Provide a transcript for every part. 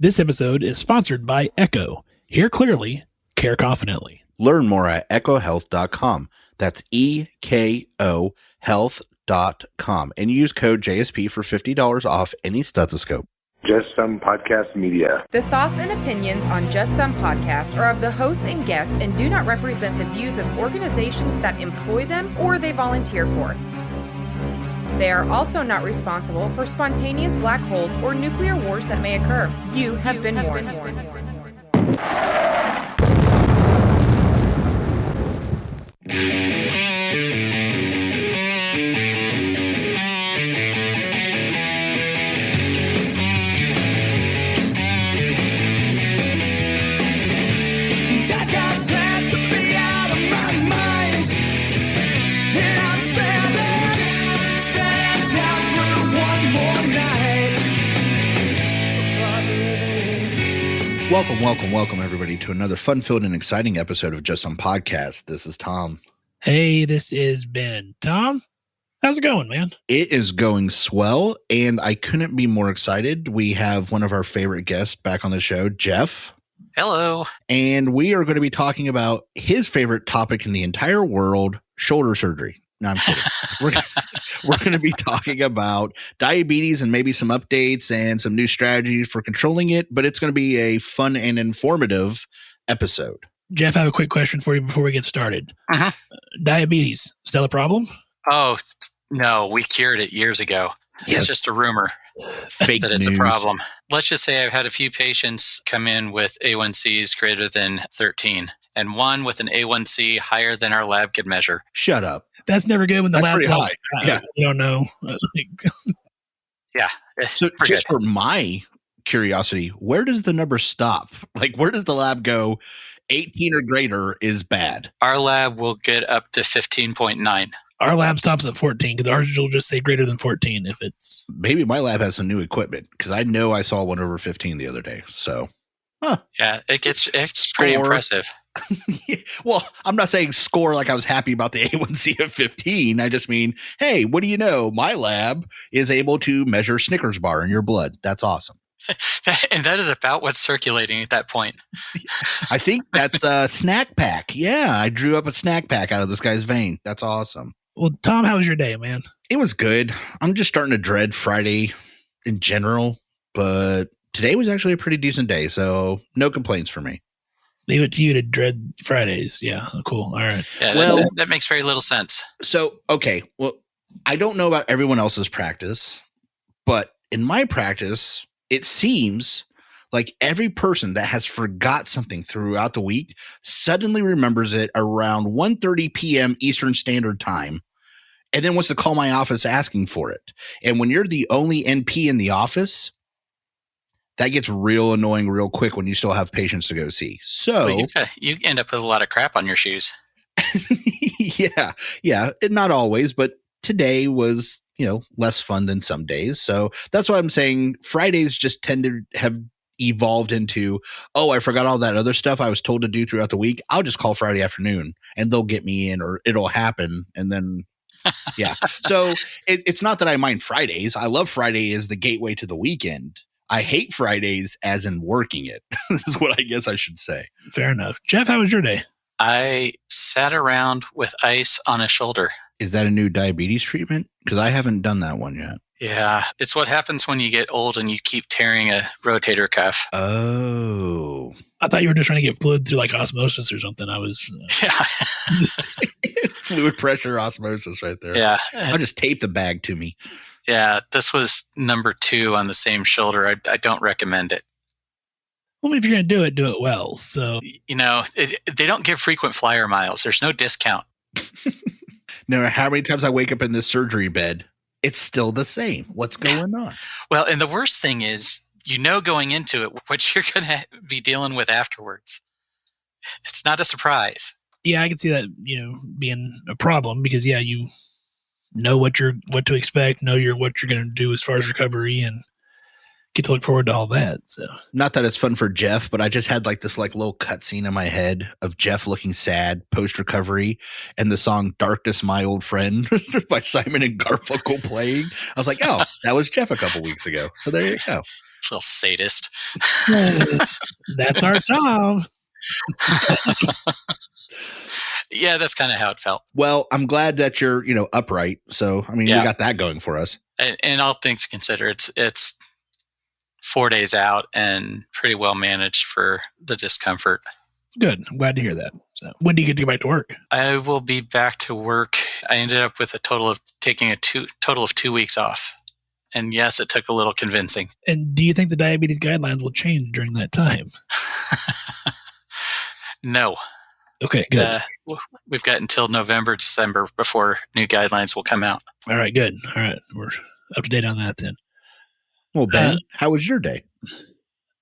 This episode is sponsored by Echo. Hear clearly, care confidently. Learn more at echohealth.com. That's EKO health.com. And use code JSP for $50 off any stethoscope. Just Some Podcast Media. The thoughts and opinions on Just Some Podcast are of the hosts and guests and do not represent the views of organizations that employ them or they volunteer for. They are also not responsible for spontaneous black holes or nuclear wars that may occur. You have been warned. Welcome, everybody, to another fun-filled and exciting episode of Just Some Podcast. This is Tom. Hey, this is Ben. Tom, how's it going, man? It is going swell, and I couldn't be more excited. We have one of our favorite guests back on the show, Jeff. Hello. And we are going to be talking about his favorite topic in the entire world, shoulder surgery. No, I'm kidding. We're going to be talking about diabetes and maybe some updates and some new strategies for controlling it, but it's going to be a fun and informative episode. Jeff, I have a quick question for you before we get started. Uh-huh. Diabetes, still a problem? Oh, no, we cured it years ago. Yes. It's just a rumor Fake that it's news. a problem. Let's just say I've had a few patients come in with A1Cs greater than 13 and one with an A1C higher than our lab could measure. Shut up. That's never good when the That's lab pretty high. Yeah. You don't know. Yeah. So just for my curiosity, where does the number stop? Like, where does the lab go? 18 or greater is bad. Our lab will get up to 15.9. Our lab stops at 14 because ours will just say greater than 14 if it's... Maybe my lab has some new equipment because I know I saw one over 15 the other day. So, Yeah, it's pretty impressive. Well, I'm not saying score like I was happy about the A1C of 15. I just mean, hey, what do you know? My lab is able to measure Snickers bar in your blood. That's awesome. And that is about what's circulating at that point. I think that's a snack pack. Yeah, I drew up a snack pack out of this guy's vein. That's awesome. Well, Tom, how was your day, man? It was good. I'm just starting to dread Friday in general, but today was actually a pretty decent day, so no complaints for me. Leave it to you to dread Fridays. Yeah, cool. All right. Yeah, Well- that makes very little sense. So, okay, well, I don't know about everyone else's practice, but in my practice, it seems like every person that has forgot something throughout the week suddenly remembers it around 1:30 p.m. Eastern Standard Time and then wants to call my office asking for it. And when you're the only NP in the office, that gets real annoying real quick when you still have patients to go see. So Well, you end up with a lot of crap on your shoes. yeah, not always, but today was, less fun than some days. So that's why I'm saying Fridays just tend to have evolved into, oh, I forgot all that other stuff I was told to do throughout the week. I'll just call Friday afternoon and they'll get me in or it'll happen. And then, yeah. So it's not that I mind Fridays. I love Friday as the gateway to the weekend. I hate Fridays as in working it. This is what I guess I should say. Fair enough. Jeff, how was your day? I sat around with ice on a shoulder. Is that a new diabetes treatment? Because I haven't done that one yet. Yeah, it's what happens when you get old and you keep tearing a rotator cuff. Oh. I thought you were just trying to get fluid through like osmosis or something. I was... Yeah. Fluid pressure osmosis right there. Yeah. I'll just tape the bag to me. Yeah, this was number 2 on the same shoulder. I don't recommend it. Well, if you're going to do it well. So, They don't give frequent flyer miles. There's no discount. No matter how many times I wake up in this surgery bed, it's still the same. What's going on? Well, and the worst thing is, going into it what you're going to be dealing with afterwards. It's not a surprise. Yeah, I can see that, being a problem because, yeah, you know what to expect, know what you're going to do as far as recovery and get to look forward to all that. So not that it's fun for Jeff, but I just had this little cutscene in my head of Jeff looking sad post recovery and the song "Darkness, My Old Friend" by Simon and Garfunkel playing. I was like, oh, that was Jeff a couple weeks ago. So there you go. Little sadist. That's our Tom. Yeah, that's kind of how it felt. Well, I'm glad that you're, upright. So, I mean, we got that going for us. And all things considered, it's 4 days out and pretty well managed for the discomfort. Good. I'm glad to hear that. So, when do you get to go back to work? I will be back to work. I ended up with taking a total of 2 weeks off. And yes, it took a little convincing. And do you think the diabetes guidelines will change during that time? No. Okay, good. We've got until November, December before new guidelines will come out. All right, good. All right, we're up to date on that then. Well, Ben, how was your day?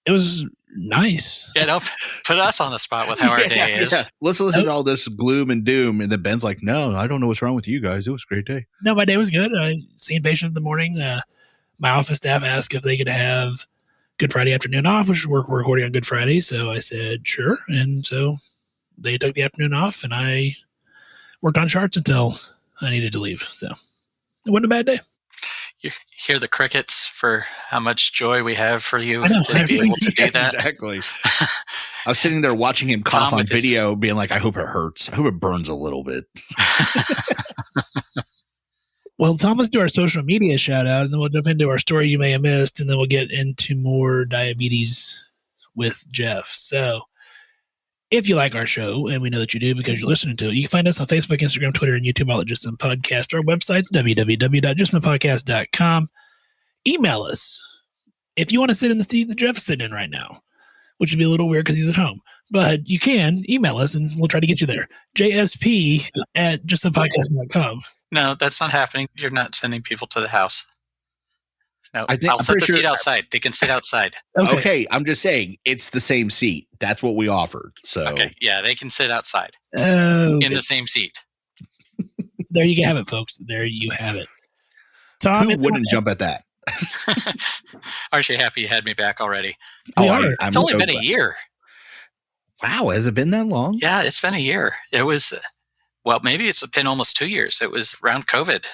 It was nice. Yeah, don't put us on the spot with how our day is. Yeah. Let's listen to all this gloom and doom. And then Ben's like, no, I don't know what's wrong with you guys. It was a great day. No, my day was good. I seen patients in the morning. My office staff asked if they could have Good Friday afternoon off, which we're recording on Good Friday. So I said, sure. And so they took the afternoon off and I worked on charts until I needed to leave. So it wasn't a bad day. You hear the crickets for how much joy we have for you I know, to be able to do that. Exactly. I was sitting there watching him cough on video, being like, I hope it hurts. I hope it burns a little bit. Well, Tom, let's do our social media shout out, and then we'll jump into our story you may have missed, and then we'll get into more diabetes with Jeff. So if you like our show, and we know that you do because you're listening to it, you can find us on Facebook, Instagram, Twitter, and YouTube, all at Just Some Podcast. Our website's www.justsomepodcast.com. Email us if you want to sit in the seat that Jeff's sitting in right now, which would be a little weird because he's at home. But you can email us, and we'll try to get you there. JSP@justsomepodcast.com. No, that's not happening. You're not sending people to the house. No, I'll set the seat outside. They can sit outside. Okay, I'm just saying it's the same seat. That's what we offered. So okay, yeah, they can sit outside in the same seat. There you have it, folks. There you have it. Tom, who wouldn't jump at that? Aren't you happy you had me back already? It's only been a year. Wow, has it been that long? Yeah, it's been a year. It was, maybe it's been almost 2 years. It was around COVID.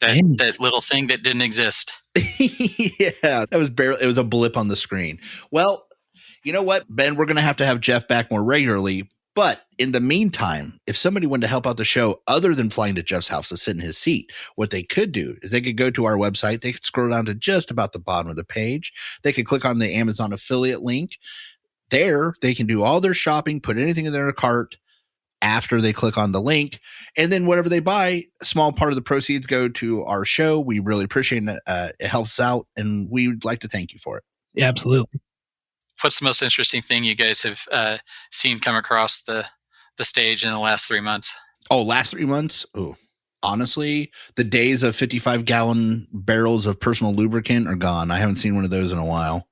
That little thing that didn't exist. Yeah, it was a blip on the screen. Well, you know what, Ben, we're going to have Jeff back more regularly. But in the meantime, if somebody wanted to help out the show other than flying to Jeff's house to sit in his seat, what they could do is they could go to our website. They could scroll down to just about the bottom of the page. They could click on the Amazon affiliate link. There, they can do all their shopping, put anything in their cart after they click on the link. And then whatever they buy, a small part of the proceeds go to our show. We really appreciate it. It helps out, and we would like to thank you for it. Yeah, absolutely. What's the most interesting thing you guys have seen come across the stage in the last 3 months? Oh, last 3 months? Oh, honestly, the days of 55-gallon barrels of personal lubricant are gone. I haven't seen one of those in a while.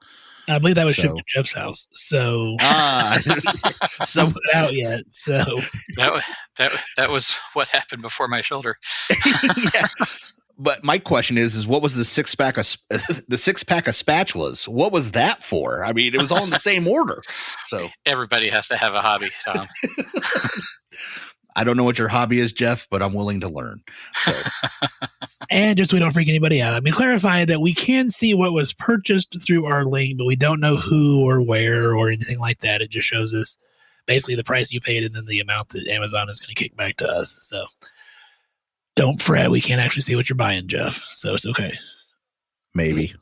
I believe that was shipped to Jeff's house. So so out yet. So that was what happened before my shoulder. Yeah. But my question is what was the six pack of spatulas? What was that for? I mean, it was all in the same order. So everybody has to have a hobby, Tom. I don't know what your hobby is, Jeff, but I'm willing to learn. So. And just so we don't freak anybody out, I mean, clarify that we can see what was purchased through our link, but we don't know who or where or anything like that. It just shows us basically the price you paid and then the amount that Amazon is going to kick back to us. So don't fret. We can't actually see what you're buying, Jeff. So it's okay. Maybe.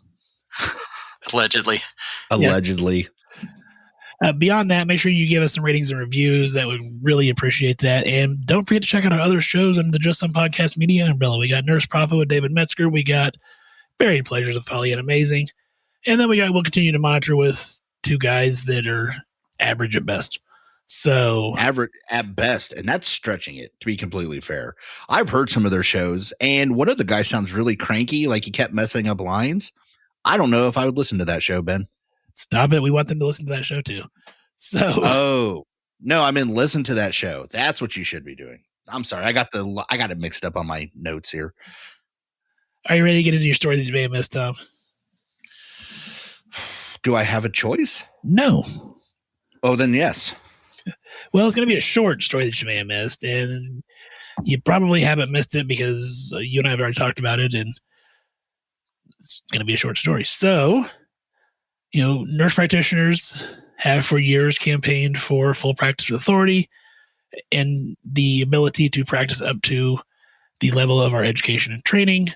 Allegedly. Beyond that, make sure you give us some ratings and reviews. That would really appreciate that. And don't forget to check out our other shows under the Just Some Podcast Media umbrella. We got Nurse Profit with David Metzger. We got Buried Pleasures of Polly and Amazing. And then we'll continue to monitor with two guys that are average at best. So average at best, and that's stretching it, to be completely fair. I've heard some of their shows, and one of the guys sounds really cranky, like he kept messing up lines. I don't know if I would listen to that show, Ben. Stop it. We want them to listen to that show too. So no, I mean listen to that show. That's what you should be doing. I'm sorry. I got it mixed up on my notes here. Are you ready to get into your story that you may have missed, Tom? Do I have a choice? No. Oh, then yes. Well, it's going to be a short story that you may have missed, and you probably haven't missed it because you and I have already talked about it. And it's going to be a short story. So, nurse practitioners have for years campaigned for full practice authority and the ability to practice up to the level of our education and training.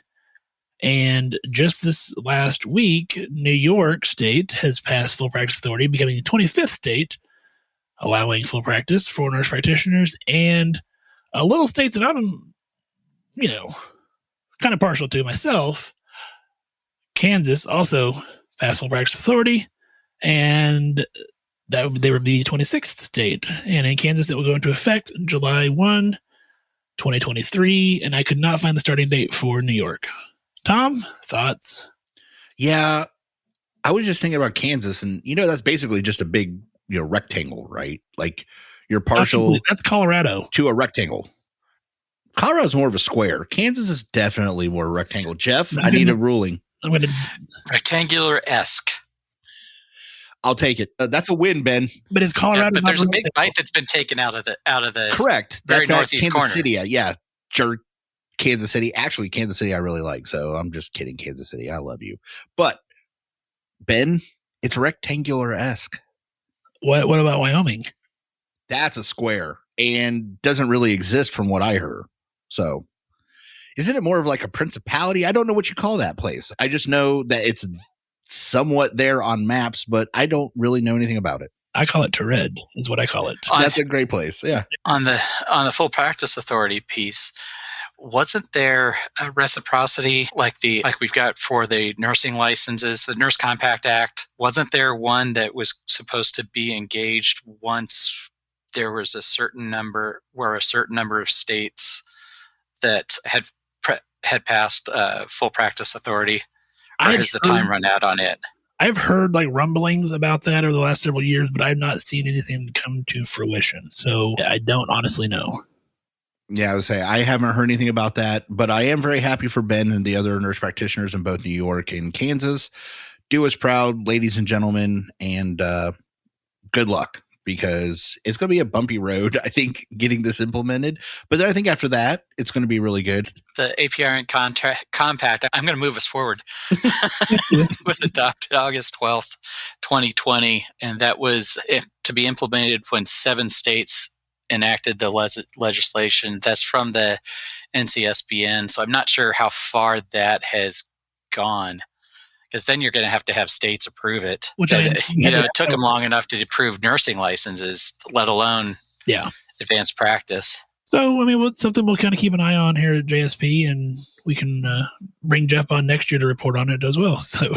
And just this last week, New York State has passed full practice authority, becoming the 25th state allowing full practice for nurse practitioners. And a little state that I'm, kind of partial to myself, Kansas, also passed full practice authority, and that they would be the 26th state. And in Kansas, it will go into effect July 1, 2023, and I could not find the starting date for New York. Tom, thoughts? Yeah, I was just thinking about Kansas, and that's basically just a big rectangle, right? Like you're partial. That's Colorado to a rectangle. Colorado's more of a square. Kansas is definitely more rectangle. Jeff, I need a ruling. I'm going to rectangular-esque. I'll take it. That's a win, Ben. But is Colorado? Yeah, but there's a big bite that's been taken out of the correct. Very that's northeast Kansas corner. City. Yeah, sure. Kansas City. Actually, Kansas City I really like. So I'm just kidding. Kansas City, I love you. But Ben, it's rectangular-esque. What about Wyoming? That's a square and doesn't really exist from what I heard. So isn't it more of like a principality? I don't know what you call that place. I just know that it's somewhat there on maps, but I don't really know anything about it. I call it Tured, is what I call it. That's a great place. Yeah. On the full practice authority piece, wasn't there a reciprocity like we've got for the nursing licenses, the Nurse Compact Act? Wasn't there one that was supposed to be engaged once there was a certain number of states that had passed full practice authority? Or has the time run out on it? I've heard like rumblings about that over the last several years, but I've not seen anything come to fruition. So I don't honestly know. Yeah, I would say I haven't heard anything about that, but I am very happy for Ben and the other nurse practitioners in both New York and Kansas. Do us proud, ladies and gentlemen, and good luck, because it's going to be a bumpy road, I think, getting this implemented. But then I think after that, it's going to be really good. The APRN Compact, I'm going to move us forward, was adopted August 12th, 2020, and that was to be implemented when 7 states enacted the legislation. That's from the NCSBN, so I'm not sure how far that has gone, because then you're going to have states approve it. Which it took them long enough to approve nursing licenses, let alone advanced practice. So, something we'll kind of keep an eye on here at JSP, and we can bring Jeff on next year to report on it as well. So,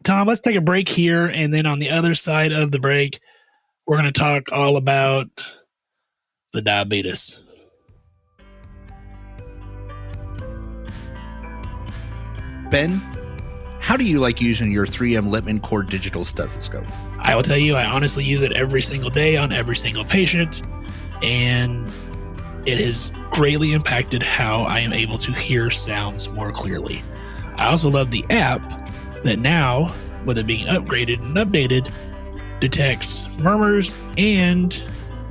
Tom, let's take a break here, and then on the other side of the break, we're going to talk all about the diabetes. Ben, how do you like using your 3M Littman Core Digital Stethoscope? I will tell you, I honestly use it every single day on every single patient, and it has greatly impacted how I am able to hear sounds more clearly. I also love the app that now, with it being upgraded and updated, detects murmurs and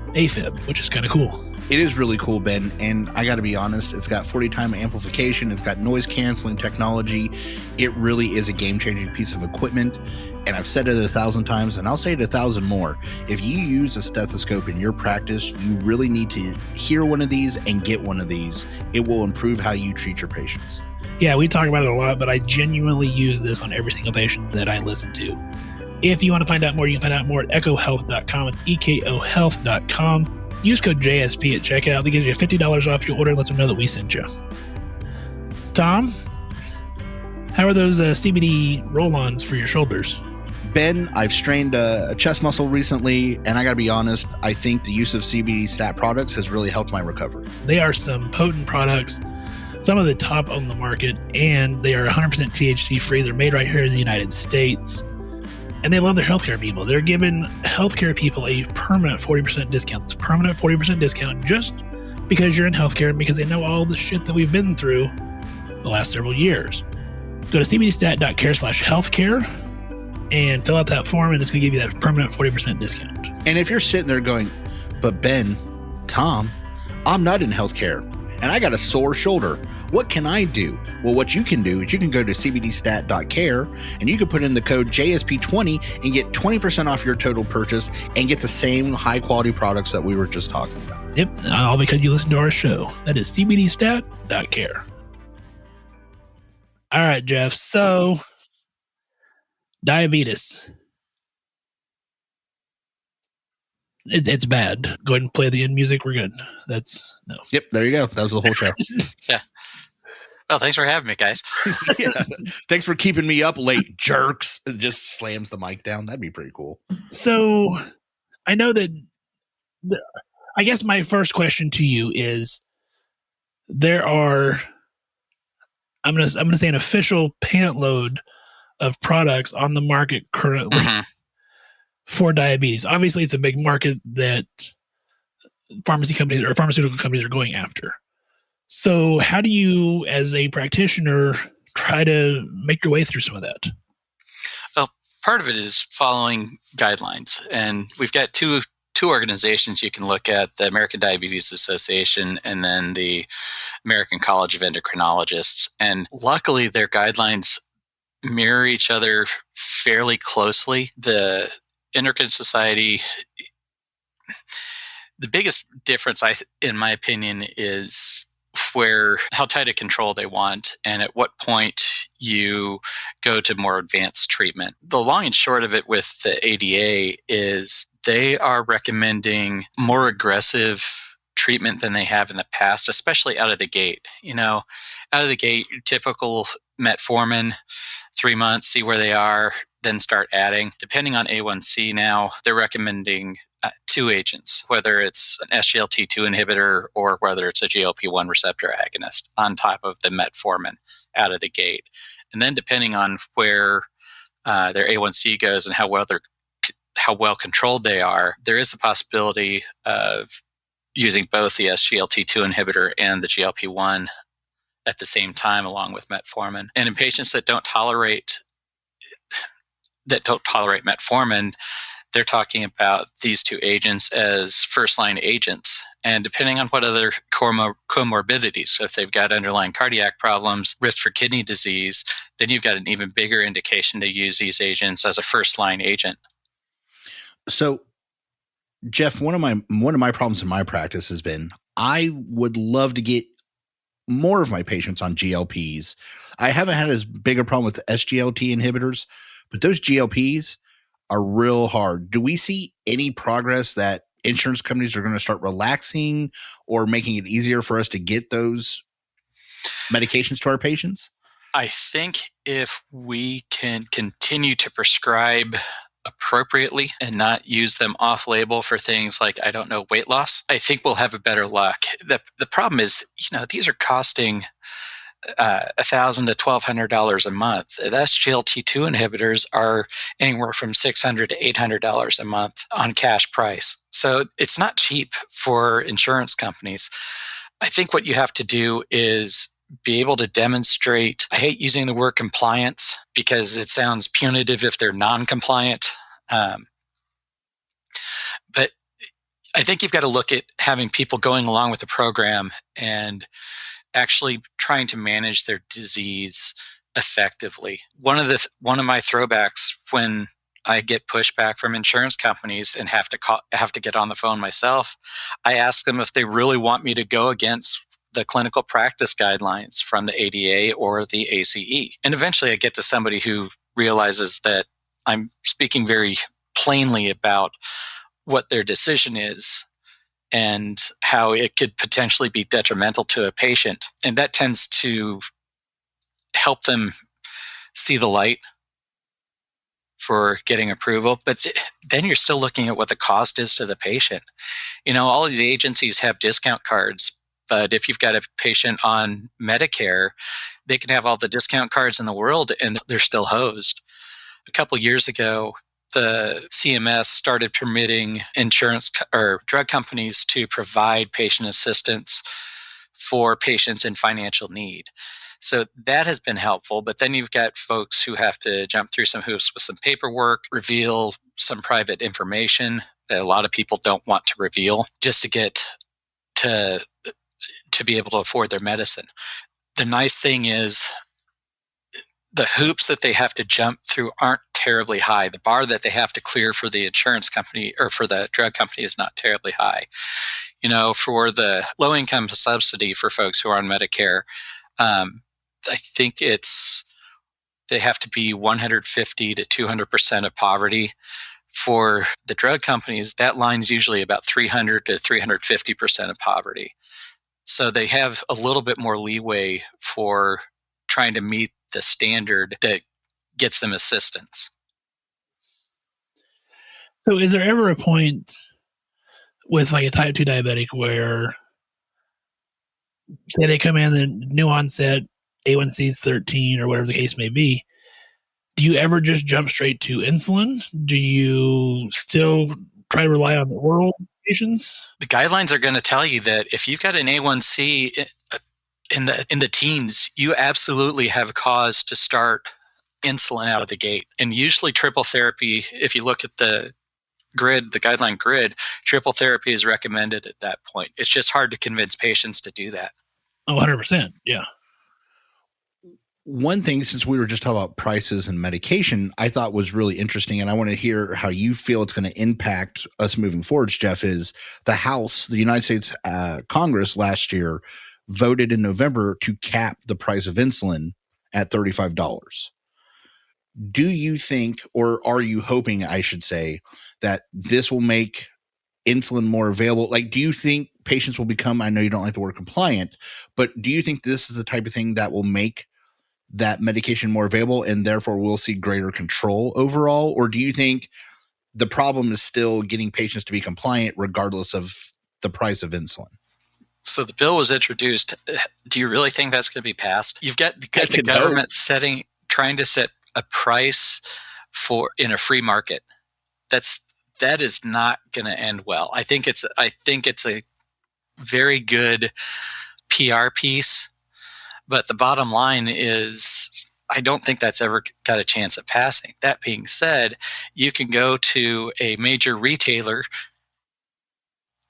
AFib, which is kind of cool. It is really cool, Ben, and I got to be honest, it's got 40-time amplification, it's got noise-canceling technology. It really is a game-changing piece of equipment, and I've said it 1,000 times, and I'll say it 1,000 more. If you use a stethoscope in your practice, you really need to hear one of these and get one of these. It will improve how you treat your patients. Yeah, we talk about it a lot, but I genuinely use this on every single patient that I listen to. If you want to find out more, you can find out more at echohealth.com. It's ekohealth.com. Use code JSP at checkout. That gives you $50 off your order and lets them know that we sent you. Tom, how are those CBD roll-ons for your shoulders? Ben, I've strained a chest muscle recently, and I got to be honest, I think the use of CBD stat products has really helped my recovery. They are some potent products, some of the top on the market, and they are 100% THC free. They're made right here in the United States. And they love their healthcare people. They're giving healthcare people a permanent 40% discount. It's a permanent 40% discount just because you're in healthcare and because they know all the shit that we've been through the last several years. Go to cbdstat.care/healthcare and fill out that form, and it's going to give you that permanent 40% discount. And if you're sitting there going, but Ben, Tom, I'm not in healthcare, and I got a sore shoulder. What can I do? Well, what you can do is you can go to cbdstat.care and you can put in the code JSP20 and get 20% off your total purchase and get the same high quality products that we were just talking about. Yep, all because you listen to our show. That is cbdstat.care. All right, Jeff. So, diabetes. It's bad. Go ahead and play the end music. We're good. That's no. Yep, there you go. That was the whole show. Yeah. Well, thanks for having me, guys. Yeah. Thanks for keeping me up late, jerks. It just slams the mic down. That'd be pretty cool. So, I know that. I guess my first question to you is: there are, I'm gonna say, an official pant load of products on the market currently for diabetes. Obviously, it's a big market that pharmaceutical companies are going after. So how do you, as a practitioner, try to make your way through some of that? Well, part of it is following guidelines. And we've got two organizations you can look at, the American Diabetes Association and then the American College of Endocrinologists. And luckily, their guidelines mirror each other fairly closely. The Endocrine Society, the biggest difference, in my opinion, is how tight a control they want and at what point you go to more advanced treatment. The long and short of it with the ADA is they are recommending more aggressive treatment than they have in the past, especially out of the gate. Out of the gate, typical metformin, 3 months, see where they are, then start adding. Depending on A1C now, they're recommending 2 agents, whether it's an SGLT2 inhibitor or whether it's a GLP-1 receptor agonist on top of the metformin out of the gate. And then depending on where their A1C goes and how well controlled they are, there is the possibility of using both the SGLT2 inhibitor and the GLP-1 at the same time along with metformin. And in patients that don't tolerate metformin, they're talking about these 2 agents as first-line agents. And depending on what other comorbidities, so if they've got underlying cardiac problems, risk for kidney disease, then you've got an even bigger indication to use these agents as a first-line agent. So, Jeff, one of my problems in my practice has been I would love to get more of my patients on GLPs. I haven't had as big a problem with the SGLT inhibitors, but those GLPs are real hard. Do we see any progress that insurance companies are going to start relaxing or making it easier for us to get those medications to our patients? I think if we can continue to prescribe appropriately and not use them off-label for things like, weight loss, I think we'll have a better luck. The problem is, these are costing $1,000 to $1,200 a month. The SGLT2 inhibitors are anywhere from $600 to $800 a month on cash price. So it's not cheap for insurance companies. I think what you have to do is be able to demonstrate, I hate using the word compliance because it sounds punitive if they're non-compliant. But I think you've got to look at having people going along with the program and actually trying to manage their disease effectively. One of my throwbacks when I get pushback from insurance companies and have to get on the phone myself, I ask them if they really want me to go against the clinical practice guidelines from the ADA or the ACE. And eventually I get to somebody who realizes that I'm speaking very plainly about what their decision is and how it could potentially be detrimental to a patient. And that tends to help them see the light for getting approval. But then you're still looking at what the cost is to the patient. All these agencies have discount cards, but if you've got a patient on Medicare, they can have all the discount cards in the world and they're still hosed. A couple years ago, the CMS started permitting insurance or drug companies to provide patient assistance for patients in financial need. So that has been helpful, but then you've got folks who have to jump through some hoops with some paperwork, reveal some private information that a lot of people don't want to reveal just to get to be able to afford their medicine. the nice thing is the hoops that they have to jump through aren't terribly high. The bar that they have to clear for the insurance company or for the drug company is not terribly high. For the low-income subsidy for folks who are on Medicare, I think they have to be 150 to 200% of poverty. For the drug companies, that line's usually about 300 to 350% of poverty. So they have a little bit more leeway for trying to meet the standard that gets them assistance. So is there ever a point with like a type 2 diabetic where, say they come in and new onset, A1C is 13 or whatever the case may be, do you ever just jump straight to insulin? Do you still try to rely on the oral medications? The guidelines are going to tell you that if you've got an A1C in the teens, you absolutely have a cause to start insulin out of the gate. And usually triple therapy, if you look at the guideline grid, triple therapy is recommended at that point. It's just hard to convince patients to do that. Oh, 100%. Yeah. One thing, since we were just talking about prices and medication, I thought was really interesting, and I want to hear how you feel it's going to impact us moving forward, Jeff, is the United States Congress last year voted in November to cap the price of insulin at $35. Do you think, or are you hoping, I should say, that this will make insulin more available? Like, do you think patients will become, I know you don't like the word compliant, but do you think this is the type of thing that will make that medication more available and therefore we'll see greater control overall? Or do you think the problem is still getting patients to be compliant regardless of the price of insulin? So the bill was introduced. Do you really think that's going to be passed? You've got the government trying to set a price in a free market. That is not going to end well. I think it's a very good PR piece, but the bottom line is I don't think that's ever got a chance of passing. That being said, you can go to a major retailer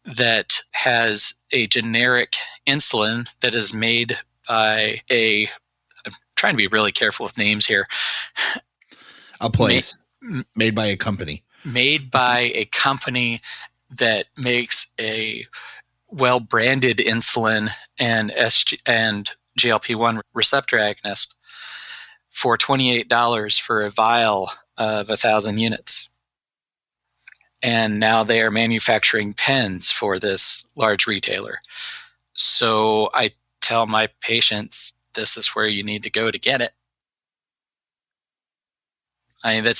that has a generic insulin that is made by I'm trying to be really careful with names here. Made by a company. Made by a company that makes a well-branded insulin and GLP-1 receptor agonist for $28 for a vial of 1,000 units. And now they are manufacturing pens for this large retailer. So I tell my patients, this is where you need to go to get it. I mean,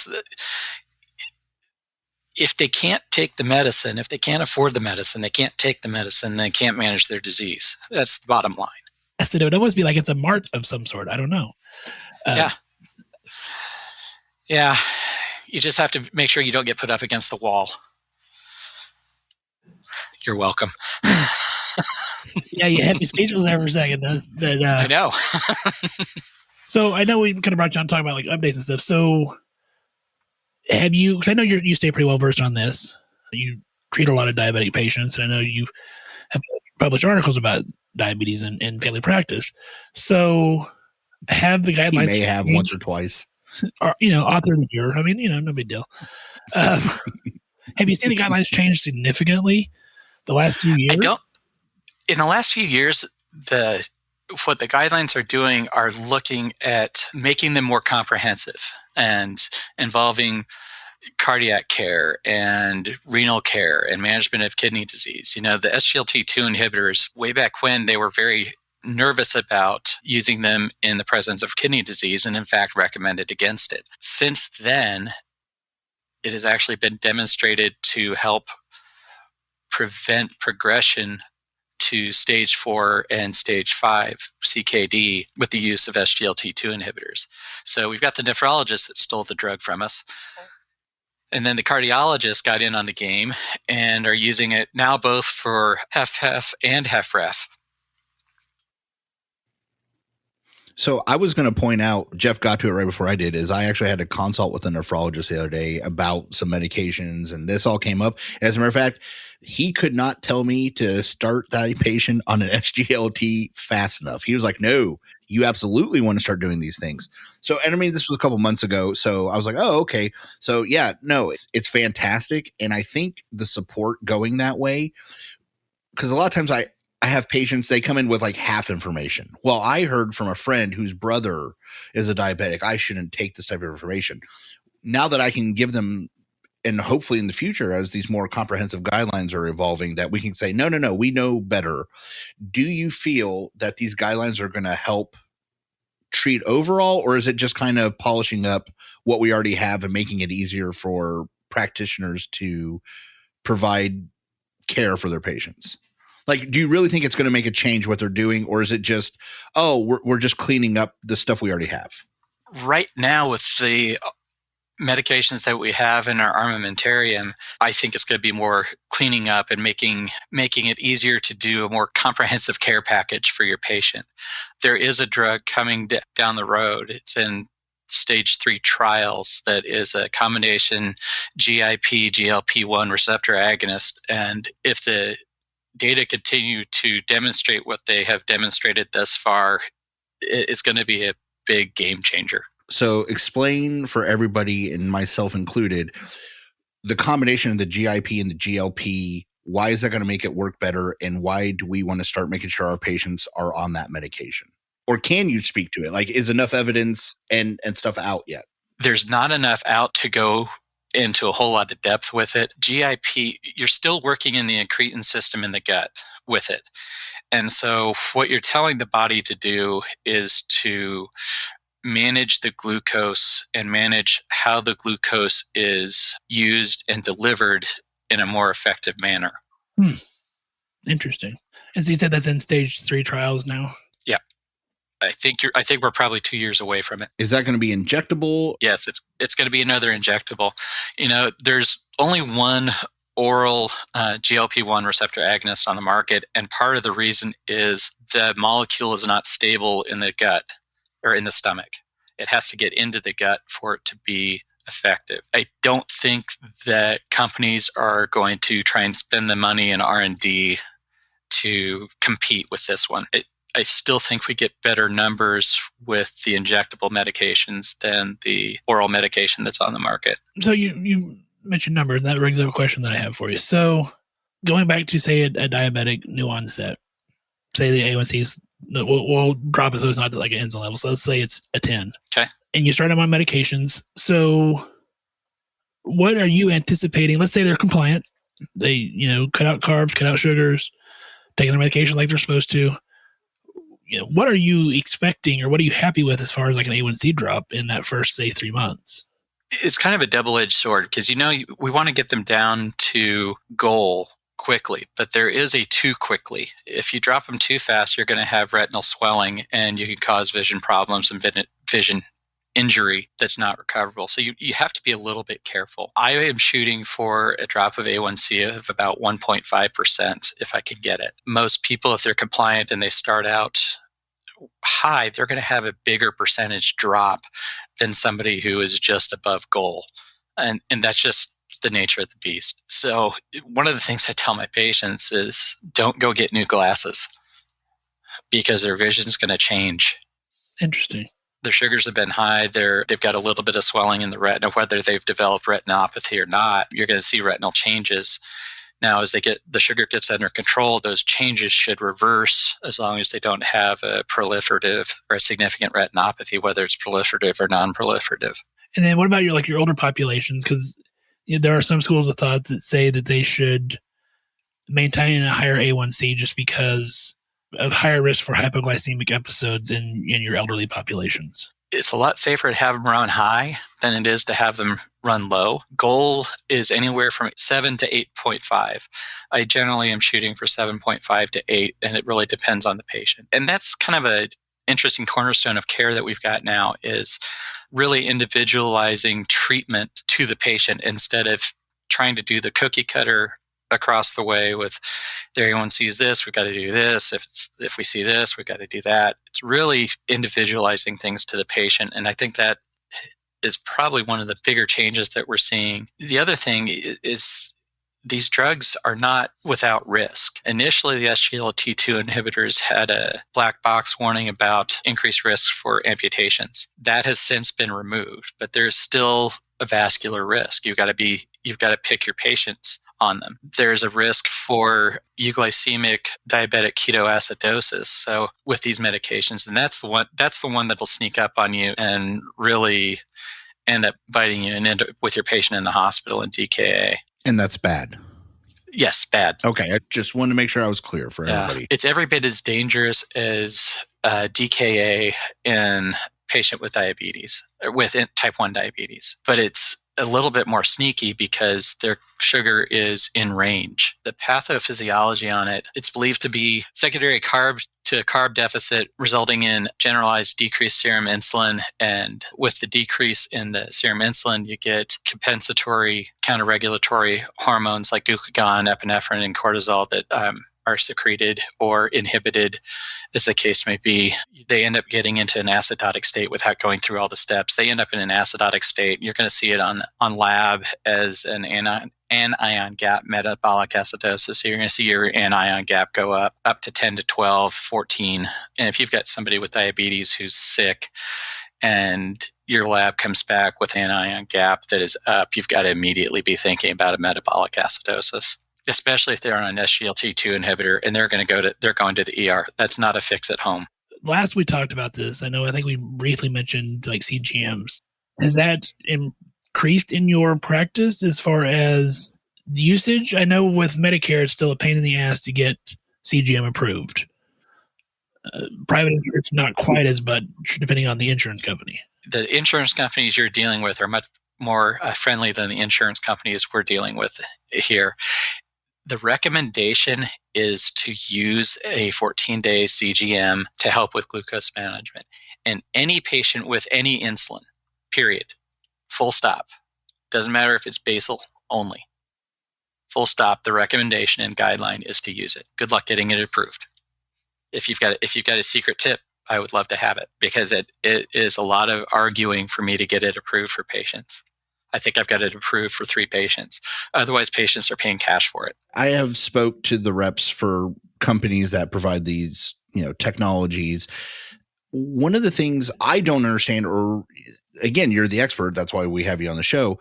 if they can't take the medicine, if they can't afford the medicine, they can't take the medicine, they can't manage their disease. That's the bottom line. Yes, it would almost be like it's a mart of some sort. I don't know. Yeah. You just have to make sure you don't get put up against the wall. You're welcome. Yeah, you had me speechless there for a second. I know. So I know we kind of brought you on talking about like updates and stuff. So have you, because I know you stay pretty well versed on this. You treat a lot of diabetic patients, and I know you have published articles about diabetes and family practice. So have the guidelines may have once or twice. Or, author of the year. I mean, no big deal. Have you seen the guidelines change significantly the last few years? In the last few years, what the guidelines are doing are looking at making them more comprehensive and involving cardiac care and renal care and management of kidney disease. The SGLT2 inhibitors, way back when, they were very nervous about using them in the presence of kidney disease and in fact recommended against it. Since then, it has actually been demonstrated to help prevent progression to stage 4 and stage 5 CKD with the use of SGLT2 inhibitors. So we've got the nephrologist that stole the drug from us. And then the cardiologists got in on the game and are using it now both for HFpEF and HFrEF. So I was going to point out, Jeff got to it right before I did, is I actually had a consult with a nephrologist the other day about some medications, and this all came up. As a matter of fact, he could not tell me to start that patient on an SGLT fast enough. He was like, no, you absolutely want to start doing these things. So, and I mean, this was a couple months ago. So I was like, oh, okay. So yeah, no, it's fantastic. And I think the support going that way, because a lot of times I have patients, they come in with like half information. Well, I heard from a friend whose brother is a diabetic, I shouldn't take this type of information. Now that I can give them, and hopefully in the future, as these more comprehensive guidelines are evolving, that we can say, no, we know better. Do you feel that these guidelines are going to help treat overall, or is it just kind of polishing up what we already have and making it easier for practitioners to provide care for their patients? Like, do you really think it's going to make a change what they're doing, or is it just, oh, we're just cleaning up the stuff we already have? Right now, with the medications that we have in our armamentarium, I think it's going to be more cleaning up and making it easier to do a more comprehensive care package for your patient. There is a drug coming down the road. It's in stage 3 trials that is a combination GIP, GLP-1 receptor agonist. And if the data continue to demonstrate what they have demonstrated thus far, it's going to be a big game changer. So explain for everybody, and myself included, the combination of the GIP and the GLP. Why is that going to make it work better? And why do we want to start making sure our patients are on that medication? Or can you speak to it? Like, is enough evidence and stuff out yet? There's not enough out to go into a whole lot of depth with it. GIP, you're still working in the incretin system in the gut with it. And so what you're telling the body to do is to manage the glucose and manage how the glucose is used and delivered in a more effective manner. Interesting. And so you said that's in stage 3 trials now? Yeah. I think we're probably 2 years away from it. Is that going to be injectable? Yes, it's going to be another injectable. There's only one oral GLP-1 receptor agonist on the market, and part of the reason is the molecule is not stable in the gut or in the stomach. It has to get into the gut for it to be effective. I don't think that companies are going to try and spend the money in R&D to compete with this one. I still think we get better numbers with the injectable medications than the oral medication that's on the market. So you mentioned numbers, and that brings up a question that I have for you. So going back to, say, a diabetic new onset, say the A1C is, we'll drop it so it's not like an insulin level. So let's say it's a 10. Okay. And you start them on medications. So what are you anticipating? Let's say they're compliant. They, cut out carbs, cut out sugars, taking their medication like they're supposed to. What are you expecting, or what are you happy with as far as like an A1C drop in that first, say, 3 months? It's kind of a double-edged sword because, we want to get them down to goal quickly, but there is a too quickly. If you drop them too fast, you're going to have retinal swelling and you can cause vision problems and vision injury that's not recoverable. So you have to be a little bit careful. I am shooting for a drop of A1C of about 1.5% if I can get it. Most people, if they're compliant and they start out high, they're going to have a bigger percentage drop than somebody who is just above goal. And that's just the nature of the beast. So one of the things I tell my patients is don't go get new glasses because their vision is going to change. Interesting. Their sugars have been high. They've got a little bit of swelling in the retina, whether they've developed retinopathy or not. You're going to see retinal changes. Now, as the sugar gets under control, those changes should reverse as long as they don't have a proliferative or a significant retinopathy, whether it's proliferative or non-proliferative. And then what about your older populations? Because there are some schools of thought that say that they should maintain a higher A1C just because of higher risk for hypoglycemic episodes in your elderly populations. It's a lot safer to have them run high than it is to have them run low. Goal is anywhere from 7 to 8.5. I generally am shooting for 7.5 to 8, and it really depends on the patient. And that's kind of a interesting cornerstone of care that we've got now is really individualizing treatment to the patient instead of trying to do the cookie cutter across the way with there anyone sees this, we've got to do this. If we see this, we've got to do that. It's really individualizing things to the patient. And I think that is probably one of the bigger changes that we're seeing. The other thing is these drugs are not without risk. Initially, the SGLT2 inhibitors had a black box warning about increased risk for amputations. That has since been removed, but there's still a vascular risk. You've got to pick your patients on them. There's a risk for euglycemic diabetic ketoacidosis. So with these medications, and that's the one that'll sneak up on you and really end up biting you and end up with your patient in the hospital in DKA. And that's bad. Yes, bad. Okay, I just wanted to make sure I was clear for everybody. It's every bit as dangerous as DKA in patient with diabetes, or with type 1 diabetes. But it's a little bit more sneaky because their sugar is in range. The pathophysiology on it, it's believed to be secondary carb to carb deficit resulting in generalized decreased serum insulin. And with the decrease in the serum insulin, you get compensatory counterregulatory hormones like glucagon, epinephrine, and cortisol that are secreted or inhibited, as the case may be. They end up getting into an acidotic state without going through all the steps. They end up in an acidotic state. You're going to see it on lab as an anion gap metabolic acidosis. So you're going to see your anion gap go up to 10 to 12, 14. And if you've got somebody with diabetes who's sick and your lab comes back with an anion gap that is up, you've got to immediately be thinking about a metabolic acidosis, especially if they're on an SGLT2 inhibitor and they're going to the ER. That's not a fix at home. Last we talked about this, I think we briefly mentioned like CGMs. Has that increased in your practice as far as the usage? I know with Medicare, it's still a pain in the ass to get CGM approved. Private insurance, not quite as much, depending on the insurance company. The insurance companies you're dealing with are much more friendly than the insurance companies we're dealing with here. The recommendation is to use a 14-day CGM to help with glucose management. And any patient with any insulin, period, full stop. Doesn't matter if it's basal only. Full stop. The recommendation and guideline is to use it. Good luck getting it approved. If you've got a secret tip, I would love to have it, because it is a lot of arguing for me to get it approved for patients. I think I've got it approved for 3 patients. Otherwise, patients are paying cash for it. I have spoke to the reps for companies that provide these, technologies. One of the things I don't understand, or again, you're the expert, that's why we have you on the show,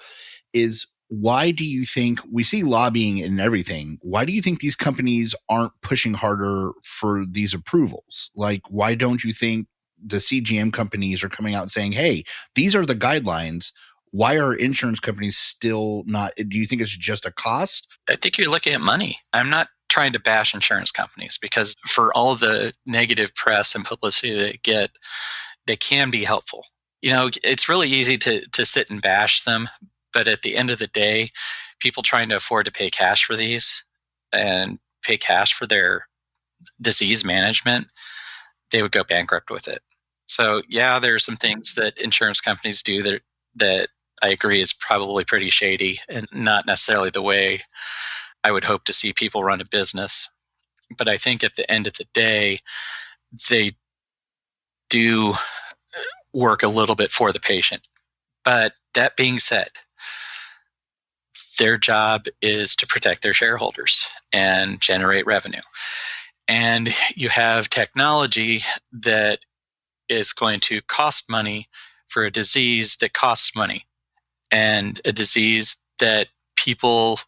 is why do you think we see lobbying and everything? Why do you think these companies aren't pushing harder for these approvals? Like, why don't you think the CGM companies are coming out and saying, hey, these are the guidelines? Why are insurance companies still not? Do you think it's just a cost? I think you're looking at money. I'm not trying to bash insurance companies, because for all the negative press and publicity they get, they can be helpful. It's really easy to sit and bash them, but at the end of the day, people trying to afford to pay cash for these and pay cash for their disease management, they would go bankrupt with it. So yeah, there are some things that insurance companies do that I agree is probably pretty shady and not necessarily the way I would hope to see people run a business. But I think at the end of the day, they do work a little bit for the patient. But that being said, their job is to protect their shareholders and generate revenue. And you have technology that is going to cost money for a disease that costs money, and a disease that people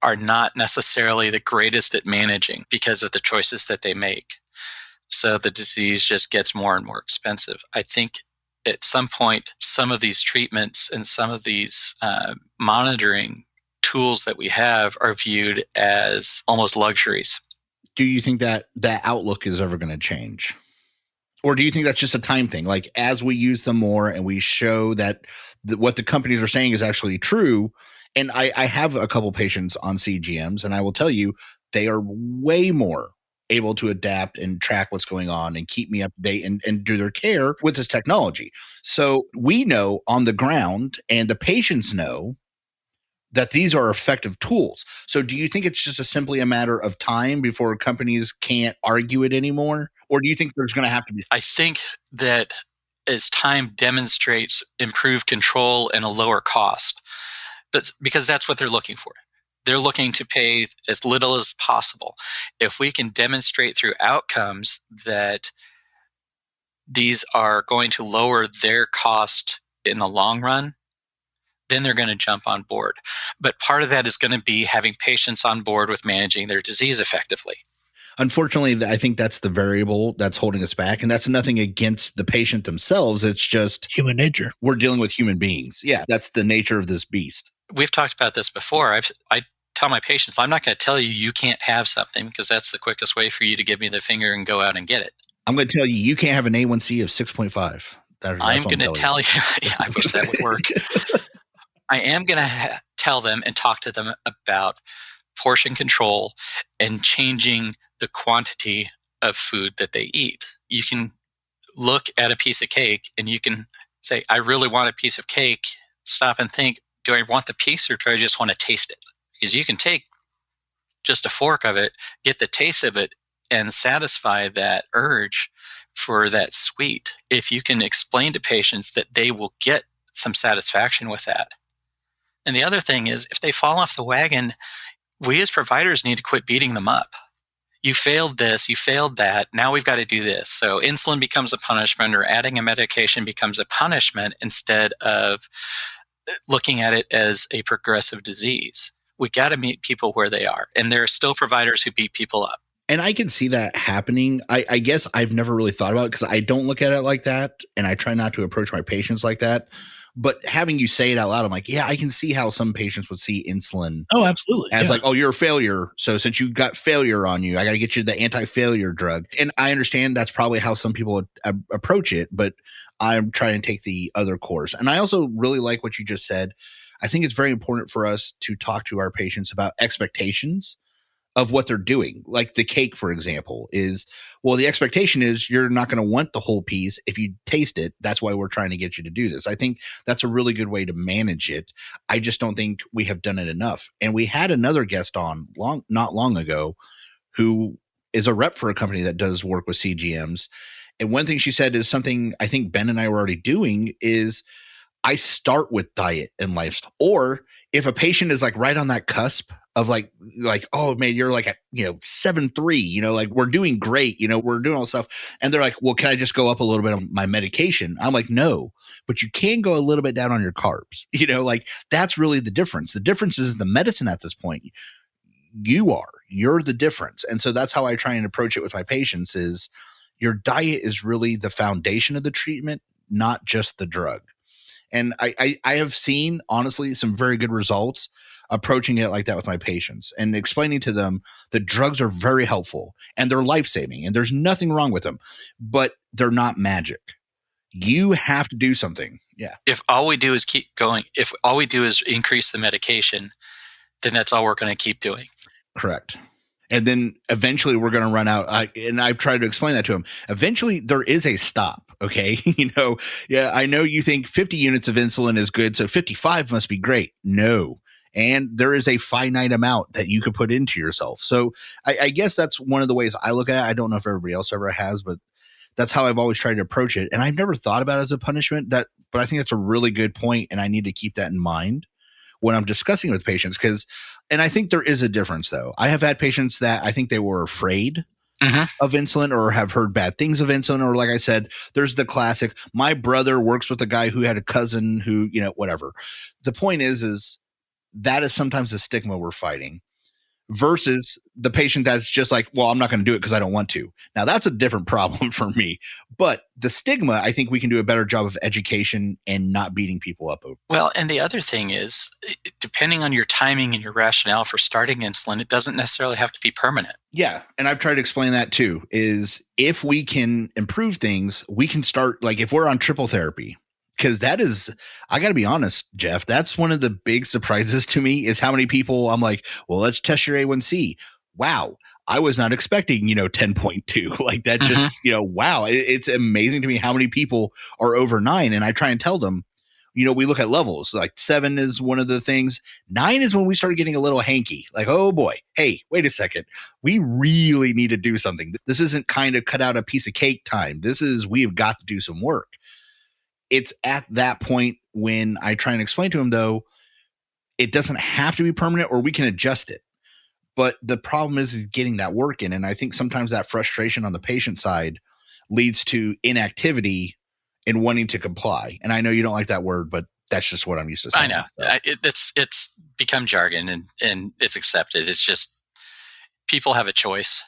are not necessarily the greatest at managing because of the choices that they make. So the disease just gets more and more expensive. I think at some point, some of these treatments and some of these monitoring tools that we have are viewed as almost luxuries. Do you think that outlook is ever going to change? Or do you think that's just a time thing? Like, as we use them more and we show that what the companies are saying is actually true. And I have a couple patients on CGMs, and I will tell you, they are way more able to adapt and track what's going on and keep me up to date and do their care with this technology. So we know on the ground, and the patients know, that these are effective tools. So do you think it's just simply a matter of time before companies can't argue it anymore? Or do you think there's going to have to be? I think that as time demonstrates improved control and a lower cost, because that's what they're looking for. They're looking to pay as little as possible. If we can demonstrate through outcomes that these are going to lower their cost in the long run, then they're going to jump on board. But part of that is going to be having patients on board with managing their disease effectively. Unfortunately, I think that's the variable that's holding us back. And that's nothing against the patient themselves. It's just human nature. We're dealing with human beings. Yeah, that's the nature of this beast. We've talked about this before. I tell my patients, I'm not going to tell you you can't have something, because that's the quickest way for you to give me the finger and go out and get it. I'm going to tell you, you can't have an A1C of 6.5. I'm going to tell you. Yeah, I wish that would work. I am going to tell them and talk to them about portion control and changing the quantity of food that they eat. You can look at a piece of cake and you can say, I really want a piece of cake. Stop and think, do I want the piece or do I just want to taste it? Because you can take just a fork of it, get the taste of it, and satisfy that urge for that sweet. If you can explain to patients that they will get some satisfaction with that. And the other thing is, if they fall off the wagon, we as providers need to quit beating them up. You failed this, you failed that, now we've got to do this. So insulin becomes a punishment, or adding a medication becomes a punishment, instead of looking at it as a progressive disease. We got to meet people where they are. And there are still providers who beat people up. And I can see that happening. I guess I've never really thought about it because I don't look at it like that. And I try not to approach my patients like that. But having you say it out loud, I'm like, yeah, I can see how some patients would see insulin. Oh, absolutely. As like, oh, you're a failure. So since you got failure on you, I got to get you the anti-failure drug. And I understand that's probably how some people approach it, but I'm trying to take the other course. And I also really like what you just said. I think it's very important for us to talk to our patients about expectations of what they're doing. Like the cake, for example, is, well, the expectation is you're not going to want the whole piece if you taste it. That's why we're trying to get you to do this. I think that's a really good way to manage it. I just don't think we have done it enough. And we had another guest on not long ago who is a rep for a company that does work with CGMs. And one thing she said is something I think Ben and I were already doing is I start with diet and lifestyle. Or if a patient is like right on that cusp of like, oh man, you're like, 7.3, like we're doing great, we're doing all this stuff. And they're like, well, can I just go up a little bit on my medication? I'm like, no, but you can go a little bit down on your carbs, like that's really the difference. The difference is the medicine at this point. You're the difference. And so that's how I try and approach it with my patients is your diet is really the foundation of the treatment, not just the drug. And I have seen, honestly, some very good results approaching it like that with my patients and explaining to them that drugs are very helpful and they're life-saving and there's nothing wrong with them, but they're not magic. You have to do something. Yeah. If all we do is keep going, if all we do is increase the medication, then that's all we're going to keep doing. Correct. And then eventually we're going to run out. And I've tried to explain that to them. Eventually there is a stop. Okay. Yeah, I know you think 50 units of insulin is good. So 55 must be great. No. And there is a finite amount that you could put into yourself. So I guess that's one of the ways I look at it. I don't know if everybody else ever has, but that's how I've always tried to approach it. And I've never thought about it as a punishment but I think that's a really good point. And I need to keep that in mind when I'm discussing with patients and I think there is a difference though. I have had patients that I think they were afraid of insulin or have heard bad things of insulin. Or like I said, there's the classic, my brother works with a guy who had a cousin who, whatever. The point is that is sometimes the stigma we're fighting versus the patient that's just like, well, I'm not going to do it because I don't want to. Now that's a different problem for me, but the stigma, I think we can do a better job of education and not beating people up over. Well, and the other thing is, depending on your timing and your rationale for starting insulin, it doesn't necessarily have to be permanent. Yeah. And I've tried to explain that too, is if we can improve things, we can start like if we're on triple therapy, because that is, I got to be honest, Jeff, that's one of the big surprises to me is how many people I'm like, well, let's test your A1C. Wow. I was not expecting, 10.2 like that. Just, wow. It's amazing to me how many people are over 9. And I try and tell them, we look at levels. Like 7 is one of the things. 9 is when we started getting a little hanky. Like, oh boy, hey, wait a second. We really need to do something. This isn't kind of cut out a piece of cake time. We've got to do some work. It's at that point when I try and explain to him, though, it doesn't have to be permanent, or we can adjust it. But the problem is getting that work in. And I think sometimes that frustration on the patient side leads to inactivity and wanting to comply. And I know you don't like that word, but that's just what I'm used to saying. I know. So. It's become jargon and it's accepted. It's just people have a choice.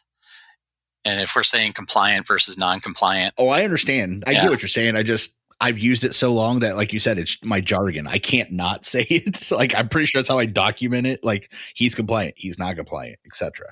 And if we're saying compliant versus non-compliant. Oh, I understand. I get what you're saying. I've used it so long that, like you said, it's my jargon. I can't not say it. Like, I'm pretty sure that's how I document it. Like, he's compliant, he's not compliant, etc.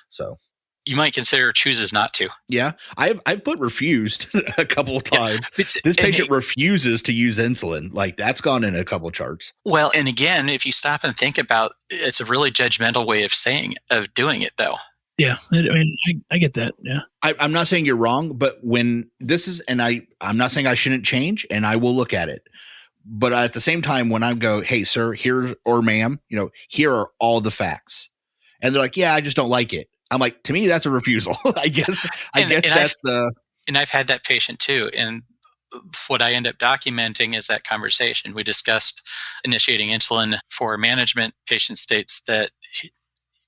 So you might consider chooses not to. Yeah. I've put refused a couple of times. Yeah, this patient refuses to use insulin. Like, that's gone in a couple of charts. Well, and again, if you stop and think about it, it's a really judgmental way of doing it, though. Yeah, I mean, I get that. Yeah, I'm not saying you're wrong, but when this is, and I'm not saying I shouldn't change, and I will look at it. But at the same time, when I go, hey, sir, here, or ma'am, here are all the facts, and they're like, yeah, I just don't like it. I'm like, to me, that's a refusal. I guess that's And I've had that patient too, and what I end up documenting is that conversation. We discussed initiating insulin for management. Patient states that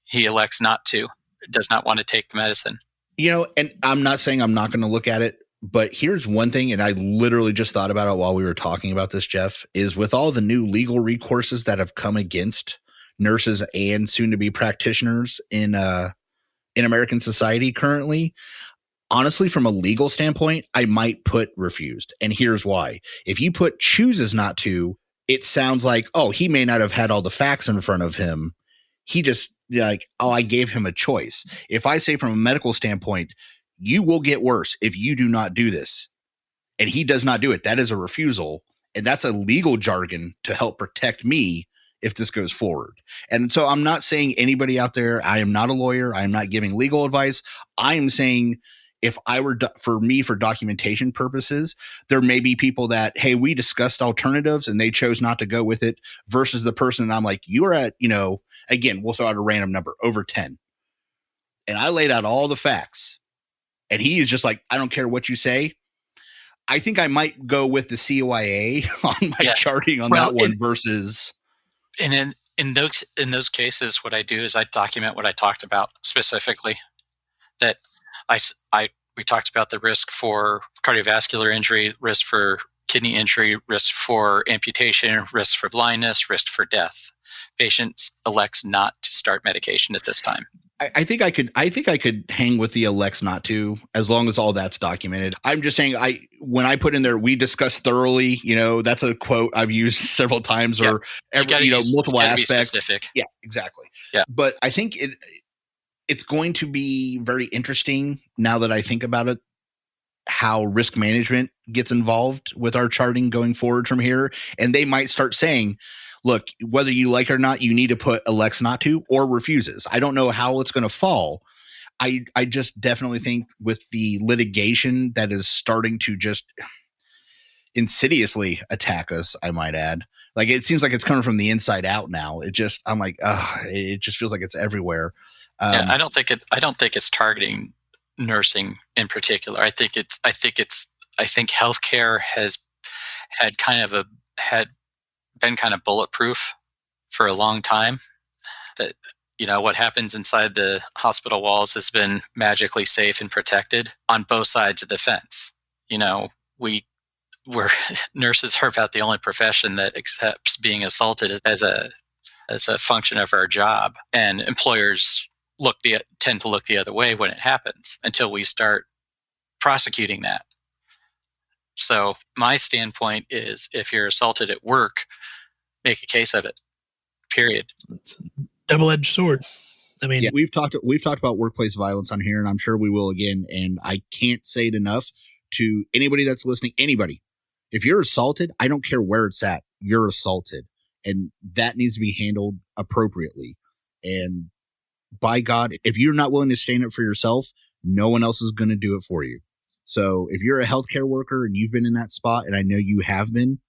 he elects not to. Does not want to take the medicine. And I'm not saying I'm not going to look at it, but here's one thing, and I literally just thought about it while we were talking about this, Jeff, is with all the new legal recourses that have come against nurses and soon-to-be practitioners in American society currently, honestly, from a legal standpoint, I might put refused. And here's why. If you put chooses not to, it sounds like, oh, he may not have had all the facts in front of him. He just I gave him a choice. If I say from a medical standpoint, you will get worse if you do not do this, and he does not do it, that is a refusal. And that's a legal jargon to help protect me if this goes forward. And so I'm not saying anybody out there, I am not a lawyer. I am not giving legal advice. I am saying if I were for documentation purposes, there may be people that, hey, we discussed alternatives and they chose not to go with it, versus the person that I'm like, you are at, again, we'll throw out a random number, over 10. And I laid out all the facts. And he is just like, I don't care what you say. I think I might go with the CYA on my charting on that one versus. And in those cases, what I do is I document what I talked about specifically. That we talked about the risk for cardiovascular injury, risk for kidney injury, risk for amputation, risk for blindness, risk for death. Patient elects not to start medication at this time. I think I could hang with the elects not to, as long as all that's documented. I'm just saying, when I put in there, we discussed thoroughly, that's a quote I've used several times, or multiple aspects. Yeah, exactly. Yeah. But I think it's going to be very interesting now that I think about it, how risk management gets involved with our charting going forward from here. And they might start saying, look, whether you like it or not, you need to put elects not to or refuses. I don't know how it's going to fall. I just definitely think with the litigation that is starting to just insidiously attack us, I might add. Like, it seems like it's coming from the inside out now. I'm like, it just feels like it's everywhere. I don't think it's targeting nursing in particular. I think healthcare has been kind of bulletproof for a long time. That what happens inside the hospital walls has been magically safe and protected on both sides of the fence. Nurses are about the only profession that accepts being assaulted as a function of our job, and employers tend to look the other way when it happens until we start prosecuting that. So my standpoint is, if you're assaulted at work, make a case of it. Period. It's a double-edged sword. I mean, yeah, we've talked about workplace violence on here, and I'm sure we will again. And I can't say it enough to anybody that's listening. Anybody, if you're assaulted, I don't care where it's at, you're assaulted, and that needs to be handled appropriately. And by God, if you're not willing to stand up for yourself, no one else is going to do it for you. So if you're a healthcare worker and you've been in that spot, and I know you have been,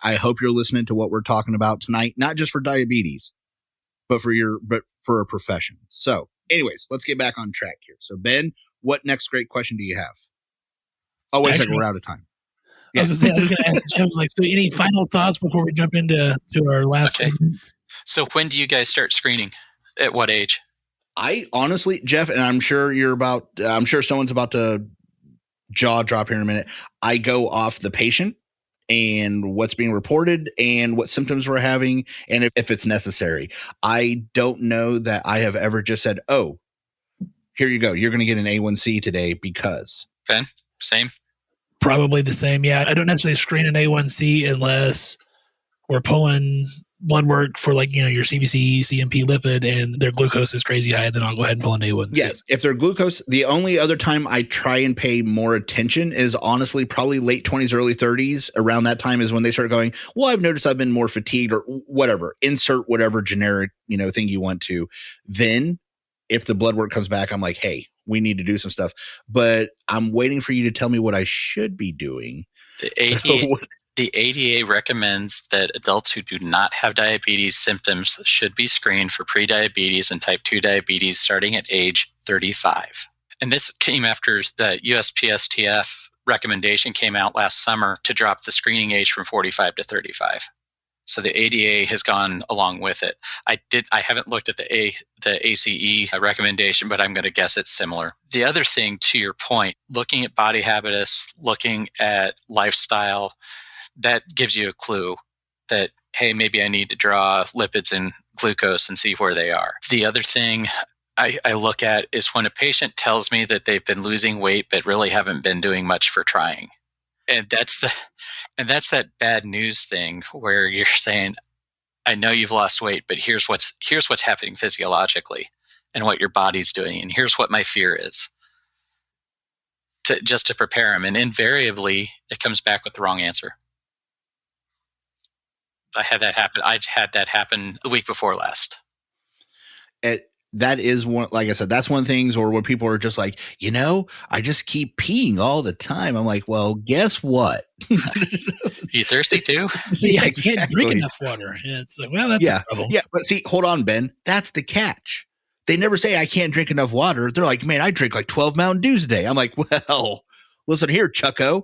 I hope you're listening to what we're talking about tonight, not just for diabetes, but for a profession. So anyways, let's get back on track here. So Ben, what next great question do you have? Oh, wait a second, we're out of time. I was going to ask Jim, like, so any final thoughts before we jump into our last segment? So when do you guys start screening? At what age? I honestly, Jeff, and I'm sure someone's about to jaw drop here in a minute. I go off the patient and what's being reported and what symptoms we're having, and if it's necessary. I don't know that I have ever just said, oh, here you go, you're going to get an A1C today because. Ben, same? Probably the same, yeah. I don't necessarily screen an A1C unless we're pulling blood work for, like, you know, your CBC, CMP lipid, and their glucose is crazy high, then I'll go ahead and pull an A1C. Yes, if their glucose, the only other time I try and pay more attention is honestly probably late 20s, early 30s. Around that time is when they start going, well, I've noticed I've been more fatigued or whatever. Insert whatever generic, you know, thing you want to. Then if the blood work comes back, I'm like, hey, we need to do some stuff. But I'm waiting for you to tell me what I should be doing. The ADA recommends that adults who do not have diabetes symptoms should be screened for prediabetes and type 2 diabetes starting at age 35. And this came after the USPSTF recommendation came out last summer to drop the screening age from 45 to 35. So the ADA has gone along with it. I haven't looked at the ACE recommendation, but I'm going to guess it's similar. The other thing, to your point, looking at body habitus, looking at lifestyle, that gives you a clue that, hey, maybe I need to draw lipids and glucose and see where they are. The other thing I look at is when a patient tells me that they've been losing weight but really haven't been doing much for trying. And that's that bad news thing where you're saying, I know you've lost weight, but here's what's happening physiologically and what your body's doing, and here's what my fear is. Just to prepare them, and invariably it comes back with the wrong answer. I had that happen the week before last. That is one, like I said, that's one of the things, or when people are just like, you know, I just keep peeing all the time. I'm like, well, guess what? You thirsty too? See, I can't drink enough water. Yeah, it's like, well, that's a problem. Yeah, but see, hold on, Ben. That's the catch. They never say I can't drink enough water. They're like, man, I drink like 12 Mountain Dews a day. I'm like, well, listen here, Chucko.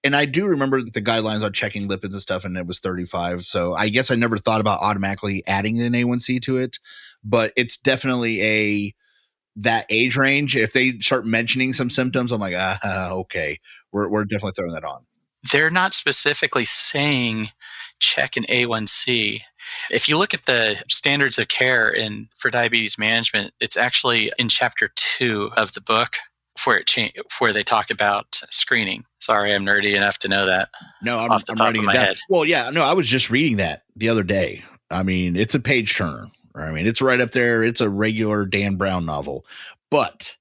And I do remember the guidelines on checking lipids and stuff, and it was 35. So I guess I never thought about automatically adding an A1C to it, but it's definitely that age range. If they start mentioning some symptoms, I'm like, okay, we're definitely throwing that on. They're not specifically saying check an A1C. If you look at the standards of care for diabetes management, it's actually in chapter 2 of the book where they talk about screening. Sorry, I'm nerdy enough to know that. No, I'm writing it down. Head. Well, yeah, no, I was just reading that the other day. I mean, it's a page turner. I mean, it's right up there. It's a regular Dan Brown novel. But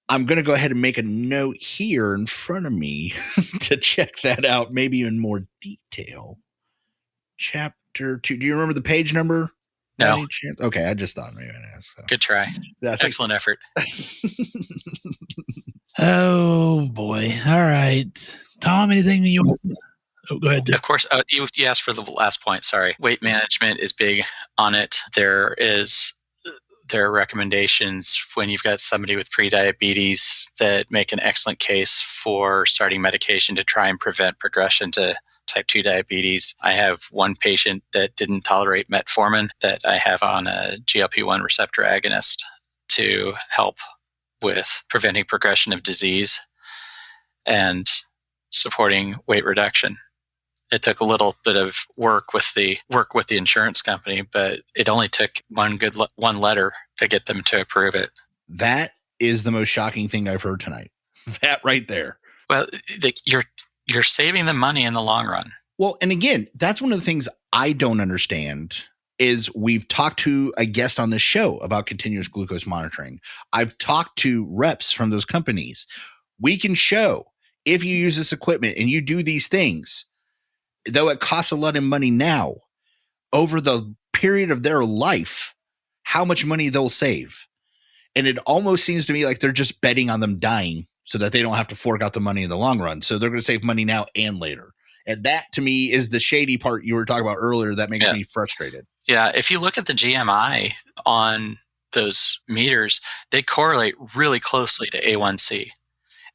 I'm going to go ahead and make a note here in front of me to check that out, maybe in more detail. Chapter 2. Do you remember the page number? No. Okay, I just thought maybe I'd ask. So. Good try. Excellent effort. Oh, boy. All right. Tom, anything you want to say? Oh, go ahead. Of course. You asked for the last point. Sorry. Weight management is big on it. There are recommendations when you've got somebody with prediabetes that make an excellent case for starting medication to try and prevent progression to type 2 diabetes. I have one patient that didn't tolerate metformin that I have on a GLP-1 receptor agonist to help with preventing progression of disease and supporting weight reduction. It took a little bit of work with the insurance company, but it only took one letter to get them to approve it. That is the most shocking thing I've heard tonight. That right there. Well, you're saving them money in the long run. Well, and again, that's one of the things I don't understand is we've talked to a guest on this show about continuous glucose monitoring. I've talked to reps from those companies. We can show if you use this equipment and you do these things, though it costs a lot of money now, over the period of their life, how much money they'll save. And it almost seems to me like they're just betting on them dying so that they don't have to fork out the money in the long run. So they're going to save money now and later. And that to me is the shady part you were talking about earlier that makes me frustrated. Yeah. If you look at the GMI on those meters, they correlate really closely to A1C.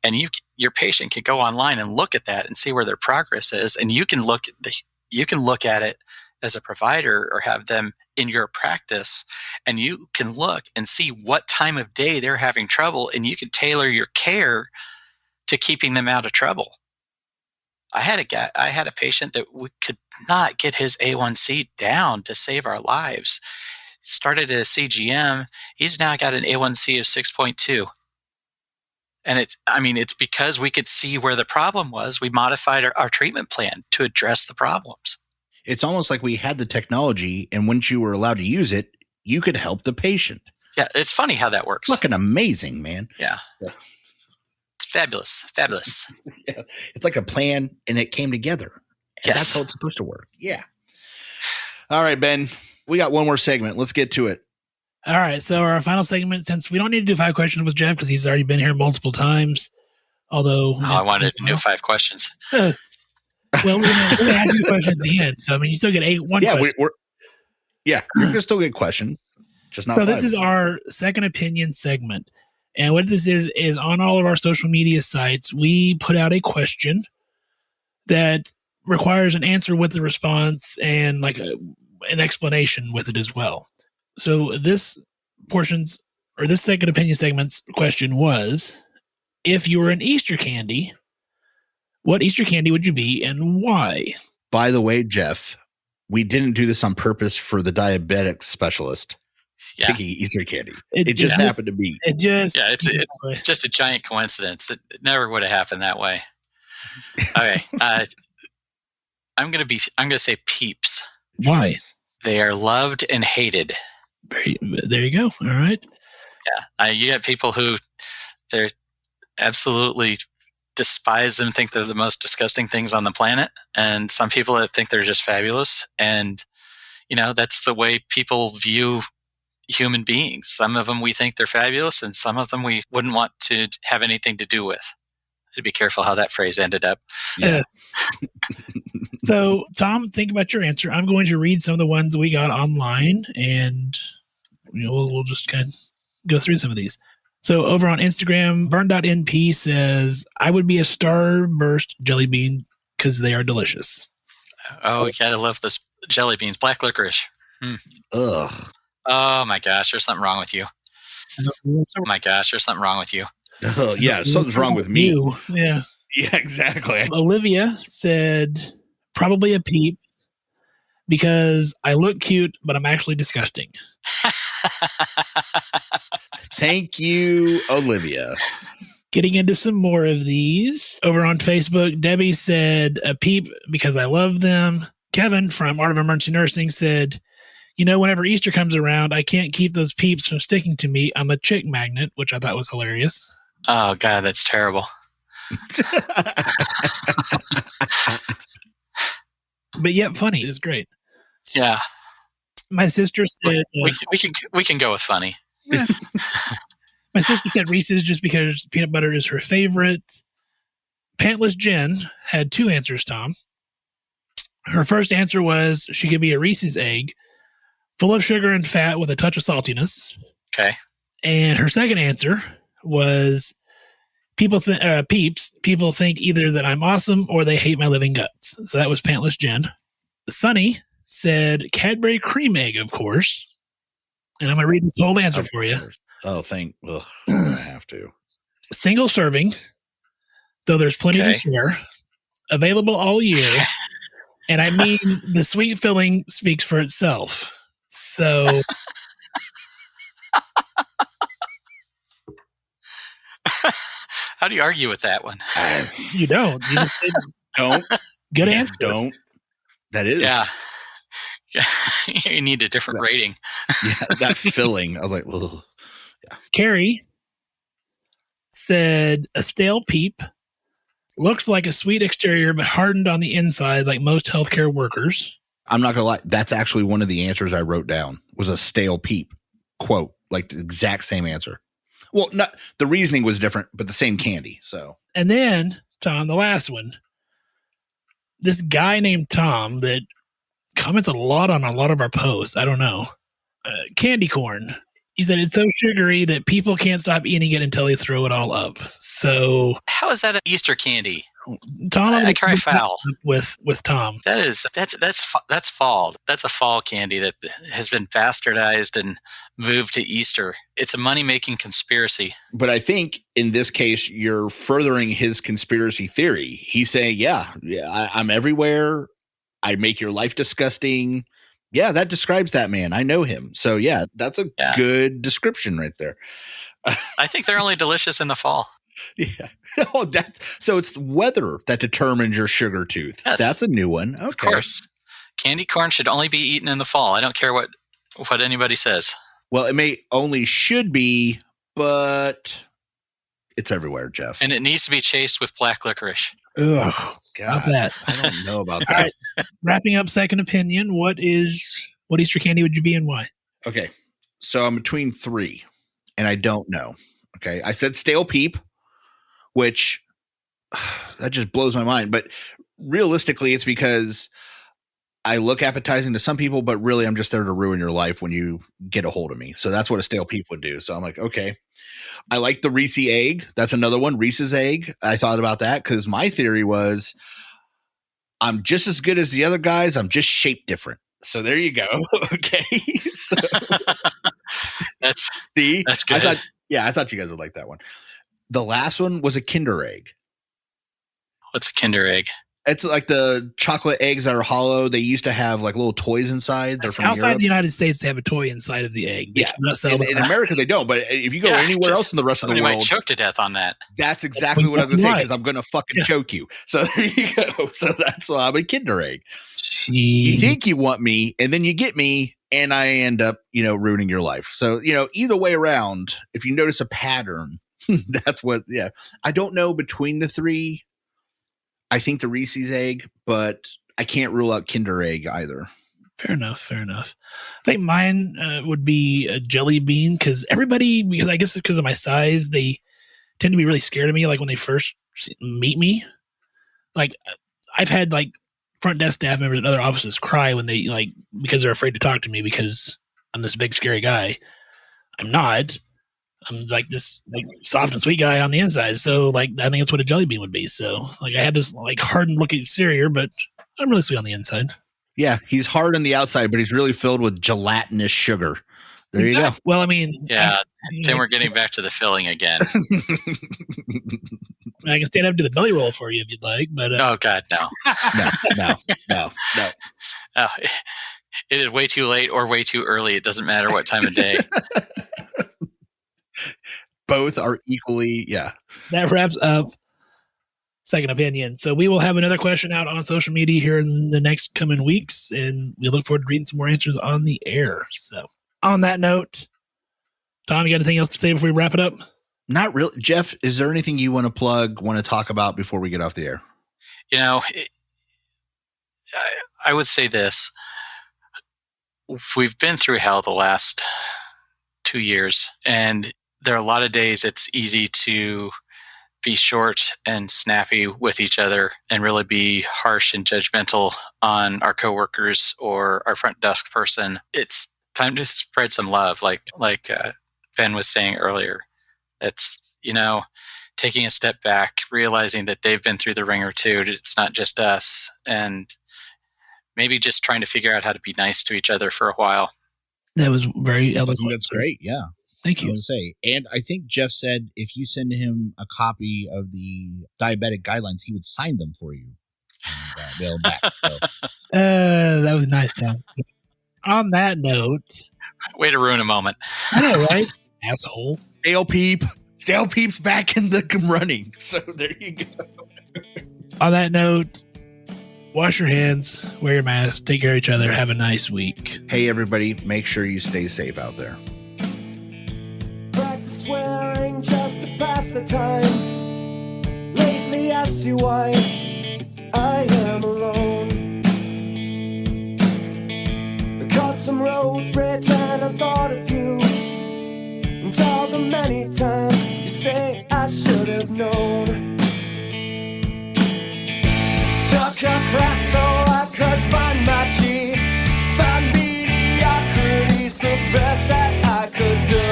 And your patient can go online and look at that and see where their progress is. And you can look at it as a provider or have them in your practice, and you can look and see what time of day they're having trouble, and you can tailor your care to keeping them out of trouble. I had a patient that we could not get his A1C down to save our lives. Started at a CGM. He's now got an A1C of 6.2. And it's because we could see where the problem was. We modified our treatment plan to address the problems. It's almost like we had the technology, and once you were allowed to use it, you could help the patient. Yeah, it's funny how that works. Fucking amazing, man. Yeah. It's fabulous. Fabulous. Yeah. It's like a plan, and it came together. And Yes. That's how it's supposed to work. Yeah. All right, Ben. We got one more segment. Let's get to it. All right. So our final segment, since we don't need to do 5 questions with Jeff because he's already been here multiple times, although... I wanted to do 5 questions. Well, we're going to ask you questions at the end. So, I mean, you still get one question. You're going to still get questions, just not So 5. this is our second opinion segment. And what this is on all of our social media sites, we put out a question that requires an answer with the response and like an explanation with it as well. So this second opinion segment's question was, if you were an Easter candy, what Easter candy would you be and why? By the way, Jeff, we didn't do this on purpose for the diabetic specialist picking Easter candy. It just happened to be. It's just a giant coincidence. It never would have happened that way. Okay. I'm gonna say Peeps. Why? They are loved and hated. There you go. All right. Yeah. You got people who they're absolutely despise them, think they're the most disgusting things on the planet, and some people that think they're just fabulous. And that's the way people view human beings. Some of them we think they're fabulous, and some of them we wouldn't want to have anything to do with. I'd be careful how that phrase ended up. Yeah. So, Tom, think about your answer. I'm going to read some of the ones we got online, and we'll just kind of go through some of these. So over on Instagram, burn.np says, I would be a Starburst jelly bean because they are delicious. Oh, you gotta love those jelly beans. Black licorice. Ugh. Oh my gosh, there's something wrong with you. Oh my gosh, there's something wrong with you. Oh, yeah, something's wrong with me. Yeah. Yeah, exactly. Olivia said, probably a Peep because I look cute, but I'm actually disgusting. Thank you, Olivia. Getting into some more of these. Over on Facebook, Debbie said, a Peep because I love them. Kevin from Art of Emergency Nursing said, whenever Easter comes around, I can't keep those Peeps from sticking to me. I'm a chick magnet, which I thought was hilarious. Oh, God, that's terrible. But yet funny. It's great. Yeah. My sister said... we can go with funny. Yeah. My sister said Reese's just because peanut butter is her favorite. Pantless Jen had 2 answers, Tom. Her first answer was she could be a Reese's egg, full of sugar and fat with a touch of saltiness. Okay. And her second answer was Peeps. People think either that I'm awesome or they hate my living guts. So that was Pantless Jen. Sunny said Cadbury cream egg, of course. And I'm going to read this whole answer for you. Oh, I have to. Single serving, though there's plenty to share. Available all year. And I mean, the sweet filling speaks for itself. So... How do you argue with that one? You don't. You just said, don't. Good answer. Don't. That is. Yeah. You need a different rating. Yeah, that filling. I was like, ugh. Yeah. Carrie said a stale Peep. Looks like a sweet exterior, but hardened on the inside like most healthcare workers. I'm not going to lie. That's actually one of the answers I wrote down was a stale Peep. Quote, like the exact same answer. Well, not the reasoning was different, but the same candy. So, And then, Tom, the last one, this guy named Tom that comments a lot on a lot of our posts. I don't know. Candy corn. He said it's so sugary that people can't stop eating it until they throw it all up. So, How is that an Easter candy? Tom, I cry foul. with Tom. That's fall. That's a fall candy that has been bastardized and moved to Easter. It's a money-making conspiracy. but I think in this case, you're furthering his conspiracy theory. He's saying, I'm everywhere. I make your life disgusting. Yeah, that describes that man. I know him. So yeah, that's a good description right there. I think they're only delicious in the fall. Yeah. Oh, so it's weather that determines your sugar tooth. Yes. That's a new one. Okay. Of course. Candy corn should only be eaten in the fall. I don't care what anybody says. Well, it should be, but it's everywhere, Jeff. And it needs to be chased with black licorice. Ugh, God, that. I don't know about All that. right. Wrapping up second opinion, what Easter candy would you be and why? Okay. So I'm between 3 and I don't know. Okay. I said stale peep, which that just blows my mind. But realistically, it's because I look appetizing to some people, but really I'm just there to ruin your life when you get a hold of me. So that's what a stale peep would do. So I'm like, okay. I like the Reese egg. That's another one. Reese's egg. I thought about that because my theory was I'm just as good as the other guys. I'm just shaped different. So there you go. Okay. So, That's see, good. I thought you guys would like that one. The last one was a Kinder egg. What's a Kinder egg? It's like the chocolate eggs that are hollow. They used to have like little toys inside. They're from outside Europe. the United States, they have a toy inside of the egg. They cannot sell in America they don't. But if you go anywhere else in the rest of the Somebody world, might choke to death on that. that's exactly what I was going to say because I'm going to fucking choke you. So there you go. So that's why I'm a Kinder egg. Jeez. You think you want me, and then you get me, and I end up, ruining your life. So either way around, if you notice a pattern, that's what. Yeah, I don't know between the 3. I think the Reese's egg, but I can't rule out Kinder egg either. Fair enough. I think mine would be a jelly bean because I guess because of my size, they tend to be really scared of me. Like when they first meet me, like I've had like front desk staff members and other offices cry when they because they're afraid to talk to me because I'm this big scary guy. I'm not. I'm like this soft and sweet guy on the inside. So I think that's what a jelly bean would be. So I had this hardened looking exterior, but I'm really sweet on the inside. Yeah, he's hard on the outside, but he's really filled with gelatinous sugar. There you go. Well, I mean, then we're getting back to the filling again. I can stand up to the belly roll for you if you'd like, but oh God, no. No. Oh, it is way too late or way too early. It doesn't matter what time of day. Both are equally, yeah. That wraps up second opinion. So we will have another question out on social media here in the next coming weeks, and we look forward to reading some more answers on the air. So on that note, Tom, you got anything else to say before we wrap it up? Not really. Jeff, is there anything you want to plug, want to talk about before we get off the air? I would say this. We've been through hell the last 2 years, and there are a lot of days it's easy to be short and snappy with each other and really be harsh and judgmental on our coworkers or our front desk person. It's time to spread some love, like Ben was saying earlier. It's, taking a step back, realizing that they've been through the ringer too. It's not just us, and maybe just trying to figure out how to be nice to each other for a while. That was very eloquent. That's great. Yeah. Thank you. I would say, and I think Jeff said if you send him a copy of the diabetic guidelines, he would sign them for you and mail them back. So. That was nice, Tom. On that note, way to ruin a moment. I know, right? Asshole. Stale Peep's back in the running. So there you go. On that note, wash your hands, wear your mask, take care of each other. Have a nice week. Hey, everybody, make sure you stay safe out there. Practice swearing just to pass the time. Lately I see why I am alone. I caught some road rage and I thought of you. And Despite all the many times you say I should have known. Took a class so I could find my G. Find mediocrity's the best that I could do.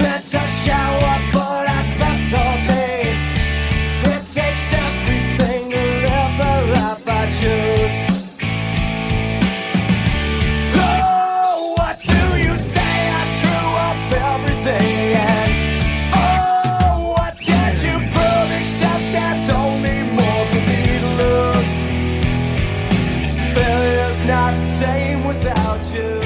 Went to shower but I slept all day. It takes everything to live the life I choose. Oh, what do you say? I screw up everything. And oh, what did you prove except there's only more for me to lose? Failure's not the same without you.